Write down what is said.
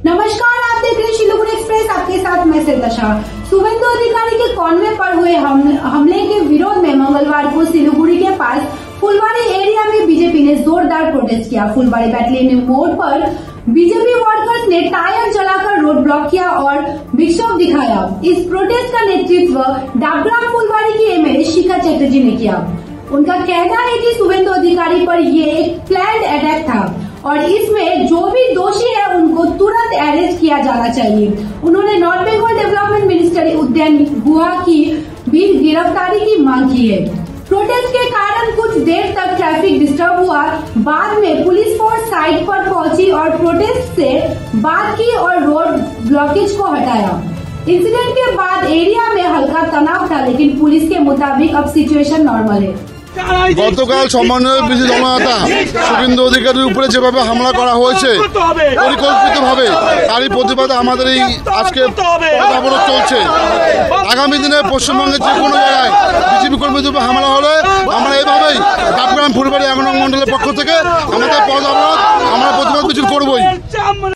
नमस्कार, आप देख रहे हैं सिलीगुड़ी एक्सप्रेस। आपके साथ मैं सिरदशा। शुभेंदु अधिकारी के कॉन्वे पर हुए हमले के विरोध में मंगलवार को सिलीगुड़ी के पास फुलबाड़ी एरिया में बीजेपी ने जोरदार प्रोटेस्ट किया। फुलबाड़ी बैटलियन मोड़ पर बीजेपी वर्कर्स ने टायर जलाकर रोड ब्लॉक किया और विक्षोभ दिखाया। इस प्रोटेस्ट का नेतृत्व डाबग्राम फुलबाड़ी की एमएलए शिखा चटर्जी ने किया। उनका कहना है कि शुभेंदु अधिकारी पर ये एक प्लान्ड अटैक था और इसमें जो भी दोषी है उनको तुरंत अरेस्ट किया जाना चाहिए। उन्होंने north Bengal development minister Udayan Guha की भी गिरफ्तारी की मांग की है। प्रोटेस्ट के कारण कुछ देर तक ट्रैफिक डिस्टर्ब हुआ। बाद में पुलिस फोर्स साइट पर पहुंची और प्रोटेस्ट से बात की और रोड ब्लॉकेज को हटाया। इंसिडेंट के बाद एरिया में हल्का तनाव था, लेकिन पुलिस के मुताबिक अब सिचुएशन नॉर्मल है। গতকাল সমন্বয় বিজেপি জননেতা শুভেন্দু অধিকারীর উপরে যেভাবে হামলা করা হয়েছে পরিকল্পিতভাবে, তারই প্রতিবাদে আমাদের এই আজকে অবরোধ চলছে। আগামী দিনে পশ্চিমবঙ্গের যে কোনো জায়গায় বিজেপি কর্মীদের উপর হামলা হলে আমরা এইভাবেই ডাবগ্রাম ফুলবাড়ি ১ নং মন্ডলের পক্ষ থেকে আমাদের পথ অবরোধ আমরা প্রতিবাদ মিছিল করবই।